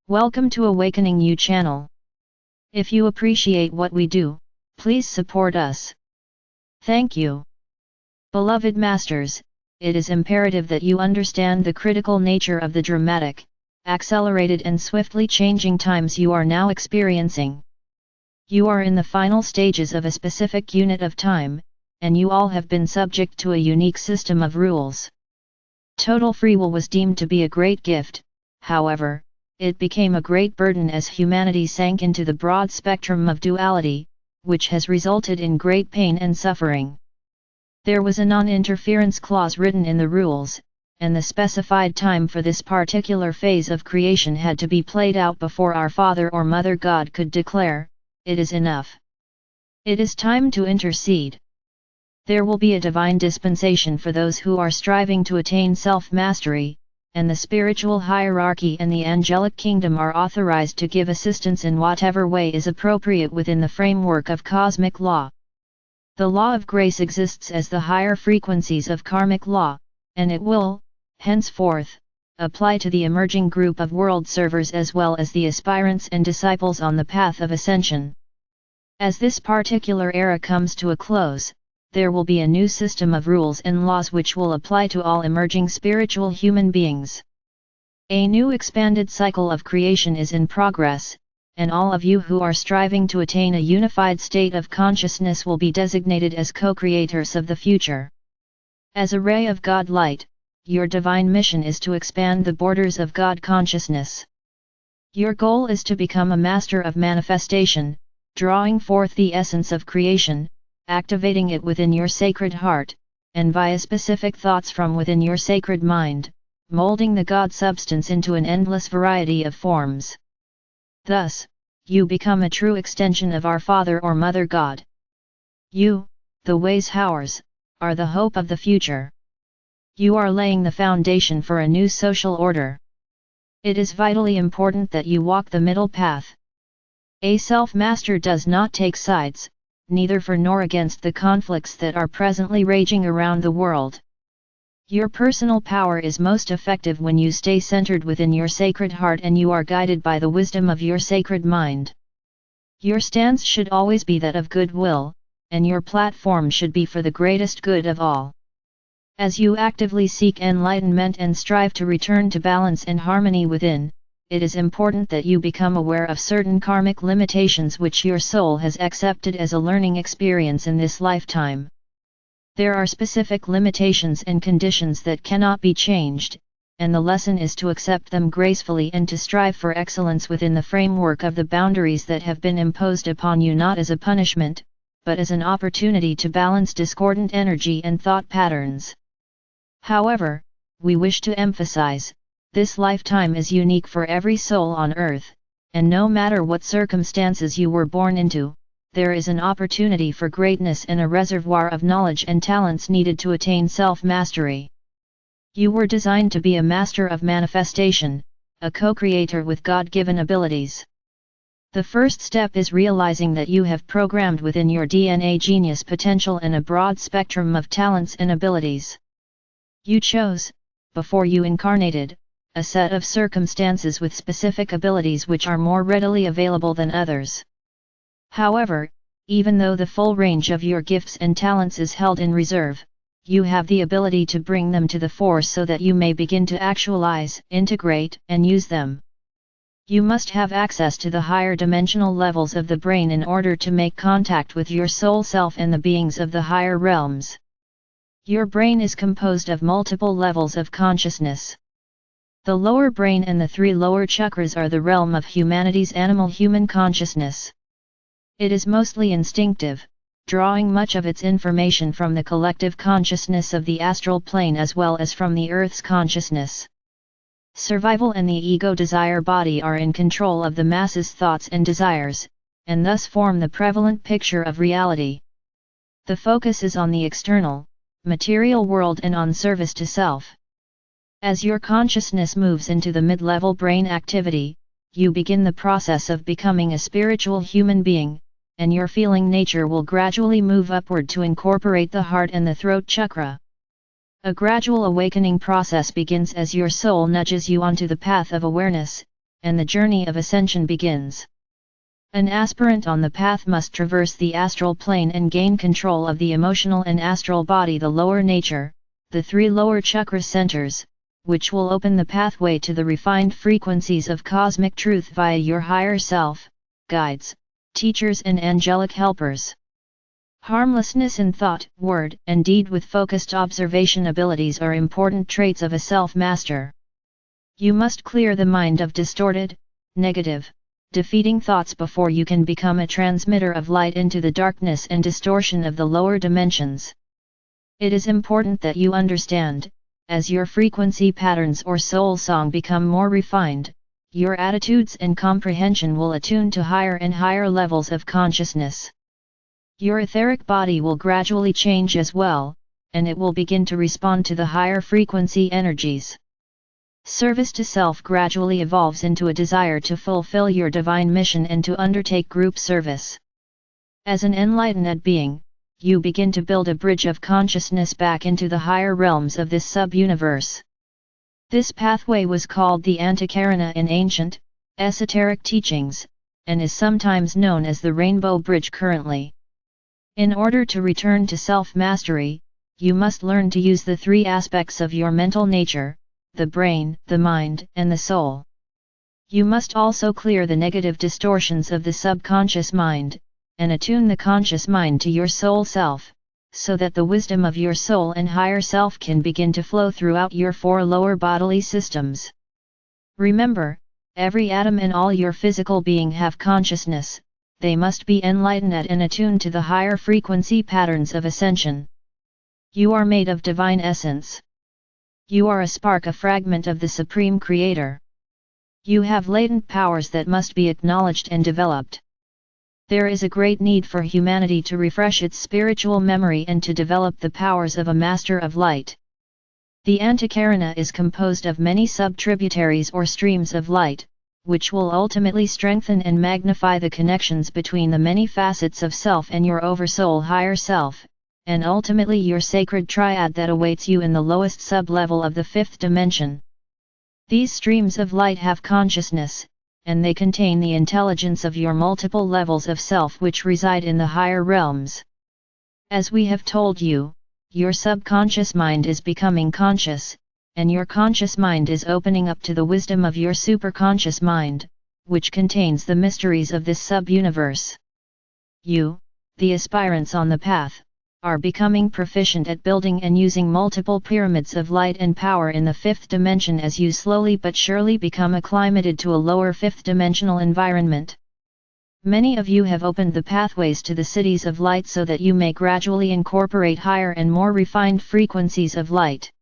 Welcome to Awakening You channel. If you appreciate what we do, please support us. Thank you. Beloved Masters, it is imperative that you understand the critical nature of the dramatic, accelerated and swiftly changing times you are now experiencing. You are in the final stages of a specific unit of time, and you all have been subject to a unique system of rules. Total free will was deemed to be a great gift, however, it became a great burden as humanity sank into the broad spectrum of duality, which has resulted in great pain and suffering. There was a non-interference clause written in the rules, and the specified time for this particular phase of creation had to be played out before our Father or Mother God could declare, "It is enough. It is time to intercede." There will be a divine dispensation for those who are striving to attain self-mastery, and the spiritual hierarchy and the angelic kingdom are authorized to give assistance in whatever way is appropriate within the framework of cosmic law. The law of grace exists as the higher frequencies of karmic law, and it will, henceforth, apply to the emerging group of world servers as well as the aspirants and disciples on the path of ascension. As this particular era comes to a close, there will be a new system of rules and laws which will apply to all emerging spiritual human beings. A new expanded cycle of creation is in progress, and all of you who are striving to attain a unified state of consciousness will be designated as co-creators of the future. As a ray of God light, your divine mission is to expand the borders of God consciousness. Your goal is to become a master of manifestation, drawing forth the essence of creation, activating it within your sacred heart, and via specific thoughts from within your sacred mind, molding the God substance into an endless variety of forms. Thus, you become a true extension of our Father or Mother God. You, the Wayshowers, are the hope of the future. You are laying the foundation for a new social order. It is vitally important that you walk the middle path. A self-master does not take sides, neither for nor against the conflicts that are presently raging around the world. Your personal power is most effective when you stay centered within your sacred heart and you are guided by the wisdom of your sacred mind. Your stance should always be that of goodwill, and your platform should be for the greatest good of all. As you actively seek enlightenment and strive to return to balance and harmony within, it is important that you become aware of certain karmic limitations which your soul has accepted as a learning experience in this lifetime. There are specific limitations and conditions that cannot be changed, and the lesson is to accept them gracefully and to strive for excellence within the framework of the boundaries that have been imposed upon you not as a punishment, but as an opportunity to balance discordant energy and thought patterns. However, we wish to emphasize, this lifetime is unique for every soul on earth, and no matter what circumstances you were born into, there is an opportunity for greatness and a reservoir of knowledge and talents needed to attain self-mastery. You were designed to be a master of manifestation, a co-creator with God-given abilities. The first step is realizing that you have programmed within your DNA genius potential and a broad spectrum of talents and abilities. You chose, before you incarnated, a set of circumstances with specific abilities which are more readily available than others. However, even though the full range of your gifts and talents is held in reserve, you have the ability to bring them to the fore so that you may begin to actualize, integrate, and use them. You must have access to the higher dimensional levels of the brain in order to make contact with your soul self and the beings of the higher realms. Your brain is composed of multiple levels of consciousness. The lower brain and the 3 lower chakras are the realm of humanity's animal-human consciousness. It is mostly instinctive, drawing much of its information from the collective consciousness of the astral plane as well as from the Earth's consciousness. Survival and the ego desire body are in control of the masses' thoughts and desires, and thus form the prevalent picture of reality. The focus is on the external, material world and on service to self. As your consciousness moves into the mid-level brain activity, you begin the process of becoming a spiritual human being, and your feeling nature will gradually move upward to incorporate the heart and the throat chakra. A gradual awakening process begins as your soul nudges you onto the path of awareness, and the journey of ascension begins. An aspirant on the path must traverse the astral plane and gain control of the emotional and astral body, the lower nature, the 3 lower chakra centers, which will open the pathway to the refined frequencies of cosmic truth via your higher self, guides, teachers and angelic helpers. Harmlessness in thought, word, and deed with focused observation abilities are important traits of a self-master. You must clear the mind of distorted, negative, defeating thoughts before you can become a transmitter of light into the darkness and distortion of the lower dimensions. It is important that you understand, as your frequency patterns or soul song become more refined, your attitudes and comprehension will attune to higher and higher levels of consciousness. Your etheric body will gradually change as well, and it will begin to respond to the higher frequency energies. Service to self gradually evolves into a desire to fulfill your divine mission and to undertake group service. As an enlightened being, you begin to build a bridge of consciousness back into the higher realms of this sub-universe. This pathway was called the Antakarana in ancient, esoteric teachings, and is sometimes known as the Rainbow Bridge currently. In order to return to self-mastery, you must learn to use the 3 aspects of your mental nature, the brain, the mind, and the soul. You must also clear the negative distortions of the subconscious mind, and attune the conscious mind to your soul self, so that the wisdom of your soul and higher self can begin to flow throughout your 4 lower bodily systems. Remember, every atom and all your physical being have consciousness. They must be enlightened and attuned to the higher frequency patterns of ascension. You are made of divine essence. You are a spark, a fragment of the Supreme Creator. You have latent powers that must be acknowledged and developed. There is a great need for humanity to refresh its spiritual memory and to develop the powers of a Master of Light. The Antakarana is composed of many sub-tributaries or streams of light, which will ultimately strengthen and magnify the connections between the many facets of self and your oversoul higher self, and ultimately your sacred triad that awaits you in the lowest sub-level of the 5th dimension. These streams of light have consciousness, and they contain the intelligence of your multiple levels of self which reside in the higher realms. As we have told you, your subconscious mind is becoming conscious, and your conscious mind is opening up to the wisdom of your superconscious mind, which contains the mysteries of this sub-universe. You, the aspirants on the path, are becoming proficient at building and using multiple pyramids of light and power in the 5th dimension as you slowly but surely become acclimated to a lower 5th dimensional environment. Many of you have opened the pathways to the cities of light so that you may gradually incorporate higher and more refined frequencies of light.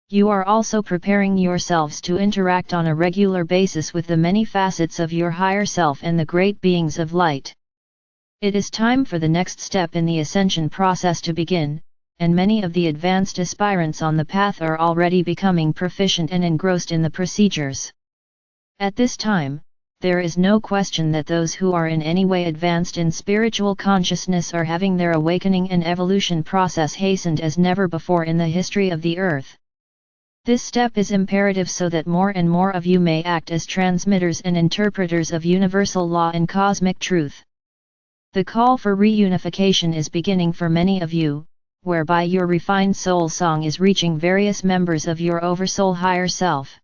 You are also preparing yourselves to interact on a regular basis with the many facets of your higher self and the great beings of light. It is time for the next step in the ascension process to begin, and many of the advanced aspirants on the path are already becoming proficient and engrossed in the procedures. At this time, there is no question that those who are in any way advanced in spiritual consciousness are having their awakening and evolution process hastened as never before in the history of the earth. This step is imperative so that more and more of you may act as transmitters and interpreters of universal law and cosmic truth. The call for reunification is beginning for many of you, whereby your refined soul song is reaching various members of your oversoul higher self.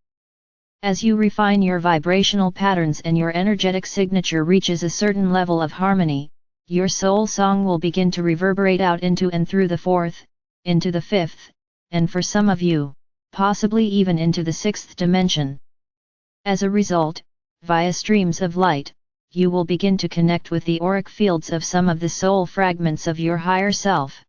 As you refine your vibrational patterns and your energetic signature reaches a certain level of harmony, your soul song will begin to reverberate out into and through the 4th, into the 5th, and for some of you, possibly even into the 6th dimension. As a result, via streams of light, you will begin to connect with the auric fields of some of the soul fragments of your higher self.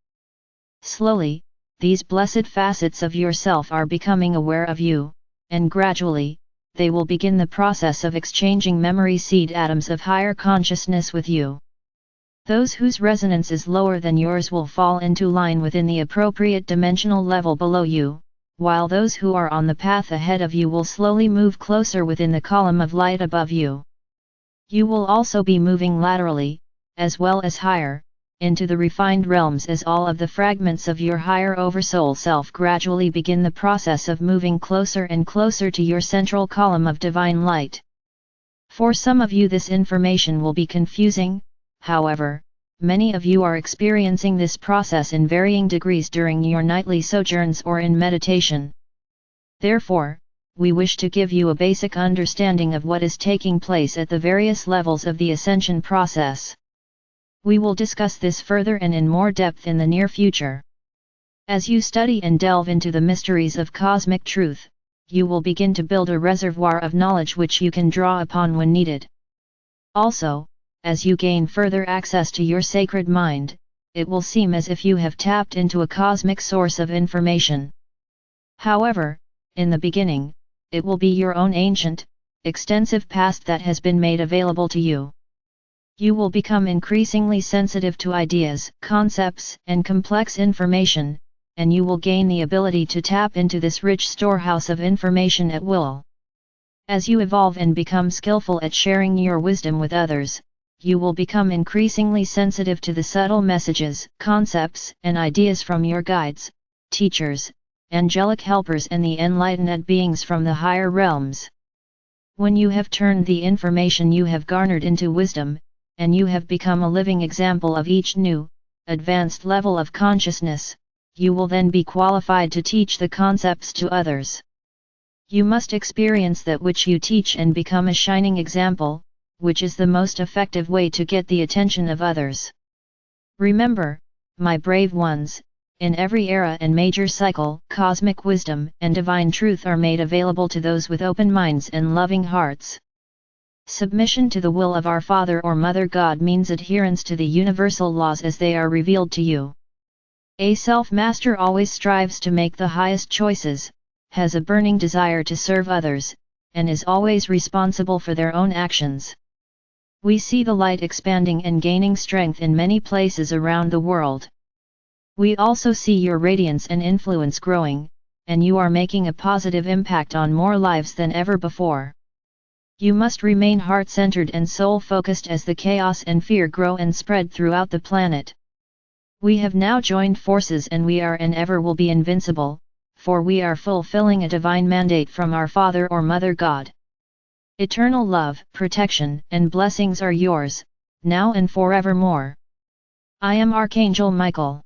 Slowly, these blessed facets of yourself are becoming aware of you, and gradually, they will begin the process of exchanging memory seed atoms of higher consciousness with you. Those whose resonance is lower than yours will fall into line within the appropriate dimensional level below you, while those who are on the path ahead of you will slowly move closer within the column of light above you. You will also be moving laterally, as well as higher, into the refined realms as all of the fragments of your higher oversoul self gradually begin the process of moving closer and closer to your central column of divine light. For some of you this information will be confusing, however, many of you are experiencing this process in varying degrees during your nightly sojourns or in meditation. Therefore, we wish to give you a basic understanding of what is taking place at the various levels of the ascension process. We will discuss this further and in more depth in the near future. As you study and delve into the mysteries of cosmic truth, you will begin to build a reservoir of knowledge which you can draw upon when needed. Also, as you gain further access to your sacred mind, it will seem as if you have tapped into a cosmic source of information. However, in the beginning, it will be your own ancient, extensive past that has been made available to you. You will become increasingly sensitive to ideas, concepts, and complex information, and you will gain the ability to tap into this rich storehouse of information at will. As you evolve and become skillful at sharing your wisdom with others, you will become increasingly sensitive to the subtle messages, concepts, and ideas from your guides, teachers, angelic helpers and the enlightened beings from the higher realms. When you have turned the information you have garnered into wisdom, and you have become a living example of each new, advanced level of consciousness, you will then be qualified to teach the concepts to others. You must experience that which you teach and become a shining example, which is the most effective way to get the attention of others. Remember, my brave ones, in every era and major cycle, cosmic wisdom and divine truth are made available to those with open minds and loving hearts. Submission to the will of our Father or Mother God means adherence to the universal laws as they are revealed to you. A self-master always strives to make the highest choices, has a burning desire to serve others, and is always responsible for their own actions. We see the light expanding and gaining strength in many places around the world. We also see your radiance and influence growing, and you are making a positive impact on more lives than ever before. You must remain heart-centered and soul-focused as the chaos and fear grow and spread throughout the planet. We have now joined forces and we are and ever will be invincible, for we are fulfilling a divine mandate from our Father or Mother God. Eternal love, protection, and blessings are yours, now and forevermore. I am Archangel Michael.